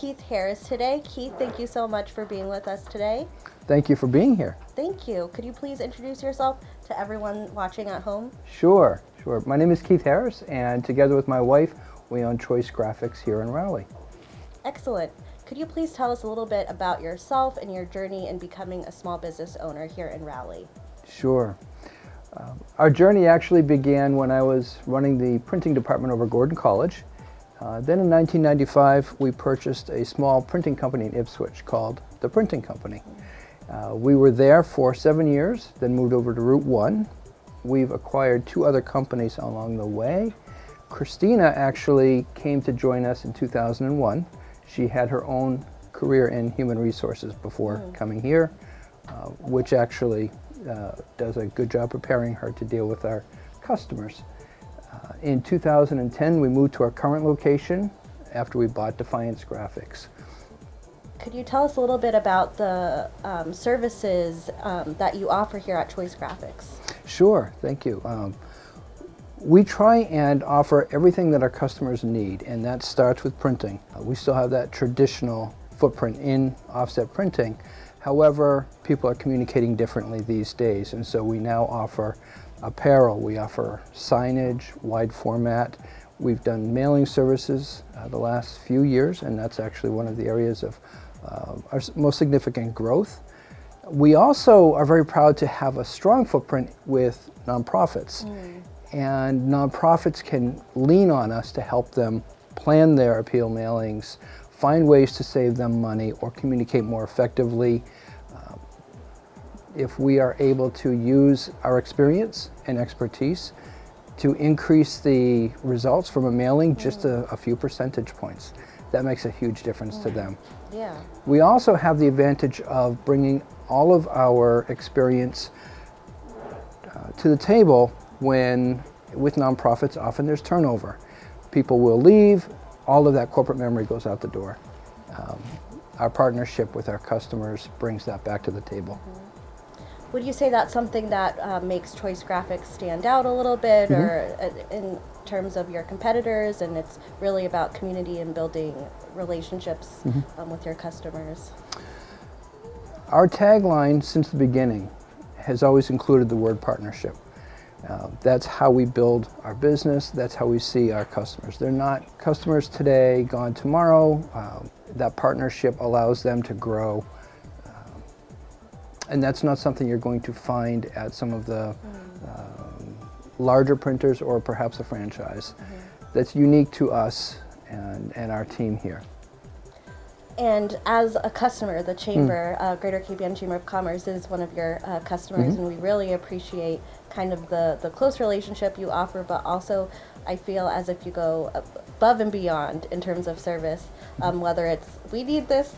Keith Harris today. Keith, thank you so much for being with us today. Thank you for being here. Thank you. Could you please introduce yourself to everyone watching at home? Sure. My name is Keith Harris, and together with my wife, we own Choice Graphics here in Raleigh. Excellent. Could you please tell us a little bit about yourself and your journey in becoming a small business owner here in Raleigh? Sure. Our journey actually began when I was running the printing department over Gordon College. Then in 1995, we purchased a small printing company in Ipswich called The Printing Company. We were there for 7 years, then moved over to Route 1. We've acquired 2 other companies along the way. Christina actually came to join us in 2001. She had her own career in human resources before coming here, which actually does a good job preparing her to deal with our customers. In 2010, we moved to our current location after we bought Defiance Graphics. Could you tell us a little bit about the services that you offer here at Choice Graphics? Sure, thank you. We try and offer everything that our customers need, and that starts with printing. We still have that traditional footprint in offset printing. However, people are communicating differently these days, and so we now offer apparel, we offer signage, wide format. We've done mailing services the last few years, and that's actually one of the areas of our most significant growth. We also are very proud to have a strong footprint with nonprofits. And nonprofits can lean on us to help them plan their appeal mailings, find ways to save them money or communicate more effectively. If we are able to use our experience and expertise to increase the results from a mailing just a few percentage points, that makes a huge difference to them. Yeah. We also have the advantage of bringing all of our experience to the table when, with nonprofits, often there's turnover. People will leave, all of that corporate memory goes out the door. Our partnership with our customers brings that back to the table. Would you say that's something that makes Choice Graphics stand out a little bit, or in terms of your competitors, and it's really about community and building relationships with your customers? Our tagline since the beginning has always included the word partnership. That's how we build our business, that's how we see our customers. They're not customers today, gone tomorrow. That partnership allows them to grow. And that's not something you're going to find at some of the larger printers or perhaps a franchise. That's unique to us and our team here. And as a customer, the Chamber, Greater Cape Ann Chamber of Commerce is one of your customers, and we really appreciate kind of the close relationship you offer, but also I feel as if you go above and beyond in terms of service, whether it's, we need this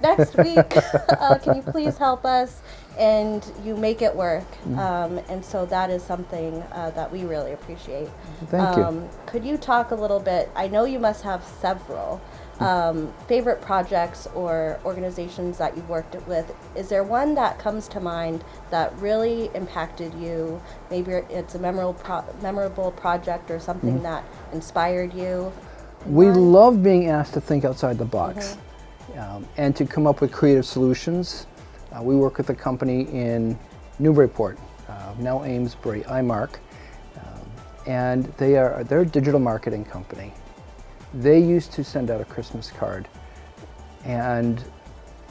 next week, can you please help us? And you make it work, and so that is something that we really appreciate. Thank you. Could you talk a little bit, I know you must have several favorite projects or organizations that you've worked with. Is there one that comes to mind that really impacted you? Maybe it's a memorable project or something that inspired you? We love being asked to think outside the box and to come up with creative solutions. We work with a company in Newburyport, now Amesbury, iMark, and they're a digital marketing company. They used to send out a Christmas card, and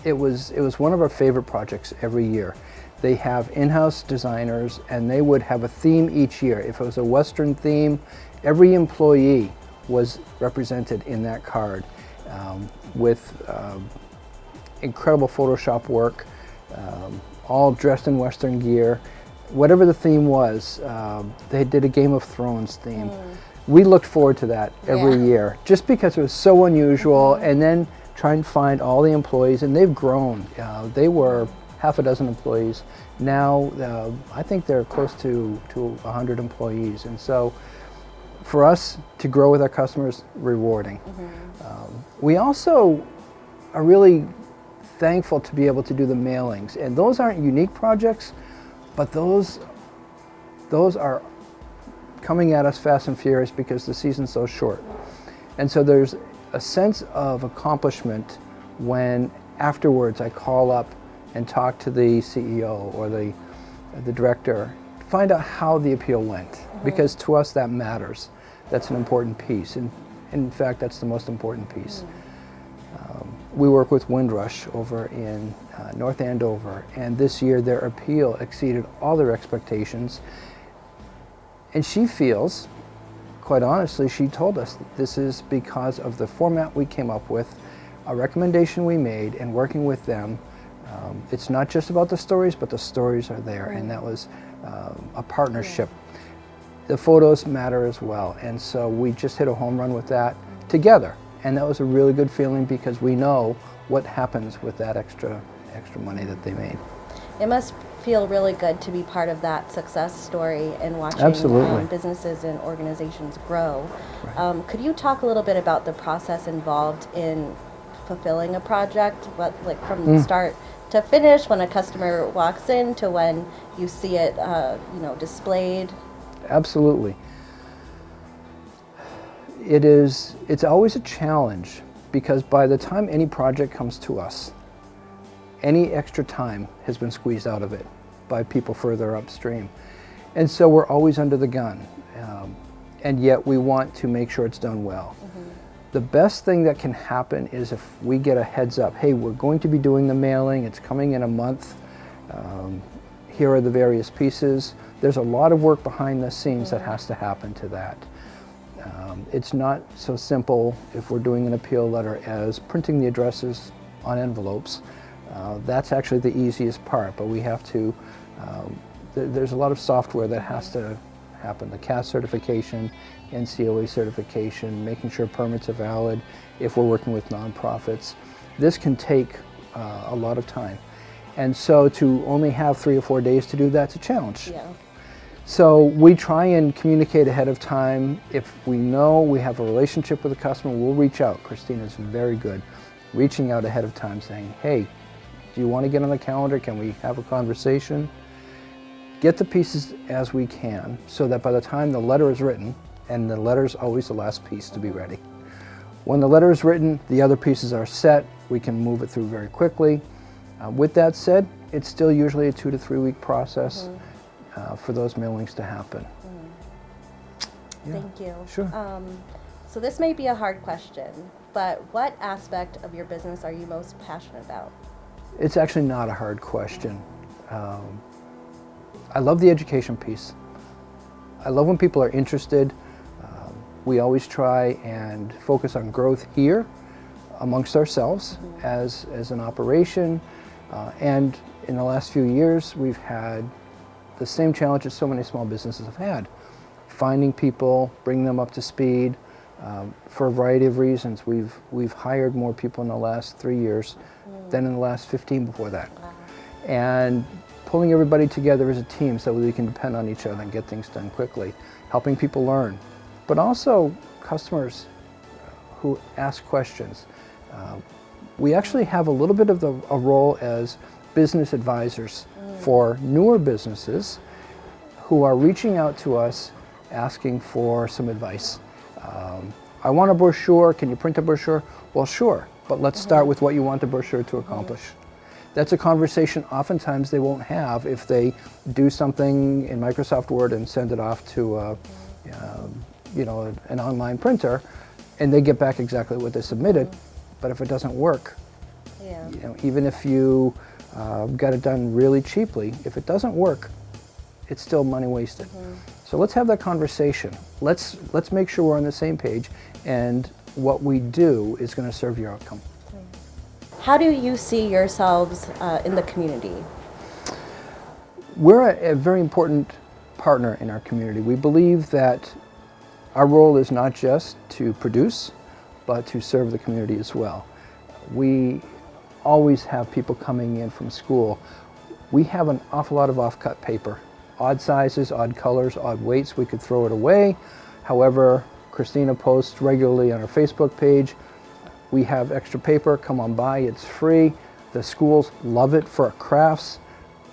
it was one of our favorite projects every year. They have in-house designers, and they would have a theme each year. If it was a Western theme, every employee was represented in that card with incredible Photoshop work, all dressed in Western gear. Whatever the theme was, they did a Game of Thrones theme. We looked forward to that every year, just because it was so unusual, and then try and find all the employees, and they've grown. They were half a dozen employees. Now, I think they're close to 100 employees, and so for us to grow with our customers, rewarding. We also are really thankful to be able to do the mailings, and those aren't unique projects, but those are coming at us fast and furious because the season's so short. And so there's a sense of accomplishment when afterwards I call up and talk to the CEO or the director, find out how the appeal went, because to us that matters. That's an important piece, and in fact that's the most important piece. We work with Windrush over in North Andover, and this year their appeal exceeded all their expectations, and she feels, quite honestly, she told us that this is because of the format we came up with, a recommendation we made, and working with them. It's not just about the stories, but the stories are there, and that was a partnership. The photos matter as well, and so we just hit a home run with that together, and that was a really good feeling because we know what happens with that extra money that they made. It must feel really good to be part of that success story and watching businesses and organizations grow. Right. Could you talk a little bit about the process involved in fulfilling a project, like from the start to finish, when a customer walks in to when you see it displayed? Absolutely. It's always a challenge, because by the time any project comes to us, any extra time has been squeezed out of it by people further upstream. And so we're always under the gun, and yet we want to make sure it's done well. The best thing that can happen is if we get a heads up, hey, we're going to be doing the mailing, it's coming in a month, here are the various pieces. There's a lot of work behind the scenes that has to happen to that. It's not so simple if we're doing an appeal letter as printing the addresses on envelopes. That's actually the easiest part, but we have to, there's a lot of software that has to happen. The CAS certification, NCOA certification, making sure permits are valid if we're working with nonprofits. This can take a lot of time. And so to only have 3 or 4 days to do that's a challenge. Yeah. So we try and communicate ahead of time. If we know we have a relationship with a customer, we'll reach out. Christina's very good reaching out ahead of time saying, hey, do you want to get on the calendar? Can we have a conversation? Get the pieces as we can so that by the time the letter is written, and the letter is always the last piece to be ready. When the letter is written, the other pieces are set, we can move it through very quickly. With that said, it's still usually a 2 to 3 week process for those mailings to happen. Yeah. Thank you. Sure. So this may be a hard question, but what aspect of your business are you most passionate about? It's actually not a hard question. I love the education piece. I love when people are interested. We always try and focus on growth here amongst ourselves as an operation. And in the last few years, we've had the same challenges so many small businesses have had. Finding people, bringing them up to speed. For a variety of reasons, we've hired more people in the last 3 years than in the last 15 before that. Wow. And pulling everybody together as a team so we can depend on each other and get things done quickly. Helping people learn, but also customers who ask questions. We actually have a little bit of a role as business advisors for newer businesses who are reaching out to us asking for some advice. I want a brochure, can you print a brochure? Well, sure, but let's start with what you want the brochure to accomplish. That's a conversation oftentimes they won't have if they do something in Microsoft Word and send it off to an online printer, and they get back exactly what they submitted. But if it doesn't work, even if you got it done really cheaply, if it doesn't work, it's still money wasted. So let's have that conversation. Let's make sure we're on the same page, and what we do is going to serve your outcome. How do you see yourselves in the community? We're a very important partner in our community. We believe that our role is not just to produce, but to serve the community as well. We always have people coming in from school. We have an awful lot of off-cut paper. Odd sizes, odd colors, odd weights, we could throw it away. However, Christina posts regularly on her Facebook page, we have extra paper, come on by, it's free. The schools love it for crafts.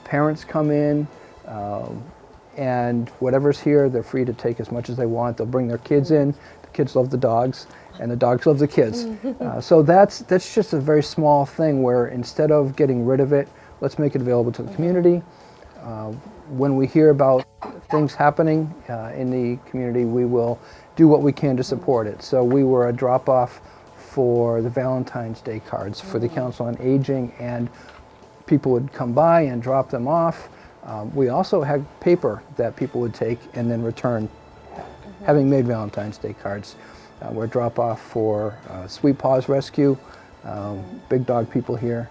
Parents come in, and whatever's here, they're free to take as much as they want. They'll bring their kids in. The kids love the dogs, and the dogs love the kids. So that's just a very small thing where instead of getting rid of it, let's make it available to the community. When we hear about things happening in the community, we will do what we can to support it. So we were a drop-off for the Valentine's Day cards for the Council on Aging, and people would come by and drop them off. We also had paper that people would take and then return, having made Valentine's Day cards. We're a drop-off for Sweet Paws Rescue, big dog people here.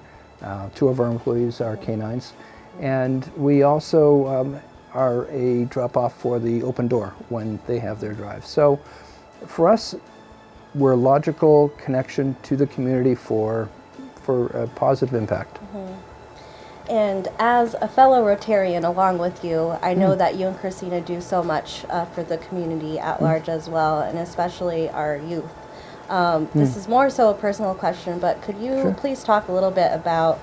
2 of our employees are canines. And we also are a drop-off for the Open Door when they have their drive. So for us, we're a logical connection to the community for a positive impact. And as a fellow Rotarian along with you, I know that you and Christina do so much for the community at large as well, and especially our youth. This is more so a personal question, but could you please talk a little bit about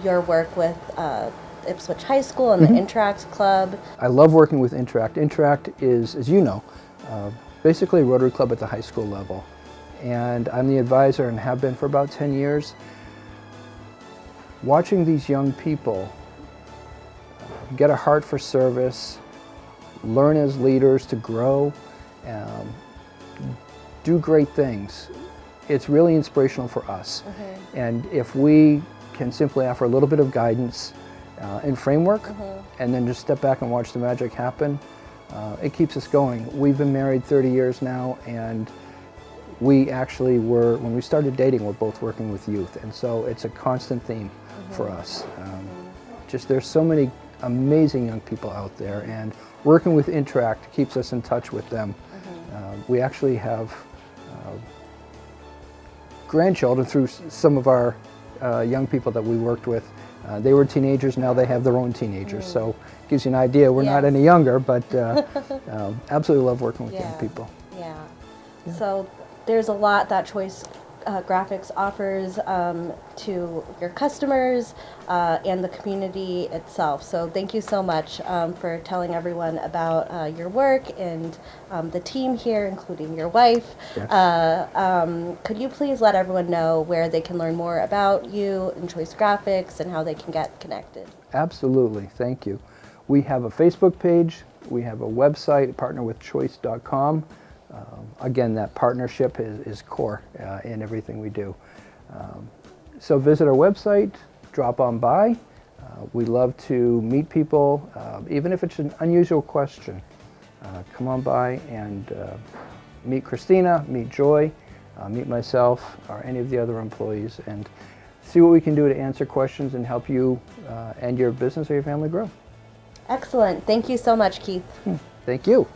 your work with Ipswich High School and the Interact Club? I love working with Interact. Interact is, as you know, basically a Rotary Club at the high school level. And I'm the advisor and have been for about 10 years. Watching these young people get a heart for service, learn as leaders to grow, do great things, it's really inspirational for us. And if we can simply offer a little bit of guidance and framework, and then just step back and watch the magic happen, it keeps us going. We've been married 30 years now, and we actually were, when we started dating, we're both working with youth, and so it's a constant theme for us. Just there's so many amazing young people out there, and working with Interact keeps us in touch with them. We actually have grandchildren through some of our young people that we worked with. They were teenagers, now they have their own teenagers, so it gives you an idea. We're not any younger, but absolutely love working with young people. So there's a lot that Choice Graphics offers to your customers and the community itself. So thank you so much for telling everyone about your work and the team here, including your wife. Could you please let everyone know where they can learn more about you and Choice Graphics and how they can get connected? Absolutely, thank you. We have a Facebook page, we have a website, partnerwithchoice.com. Again, that partnership is core in everything we do. So visit our website, drop on by. We love to meet people, even if it's an unusual question. Come on by and meet Christina, meet Joy, meet myself, or any of the other employees, and see what we can do to answer questions and help you and your business or your family grow. Excellent. Thank you so much, Keith. Thank you.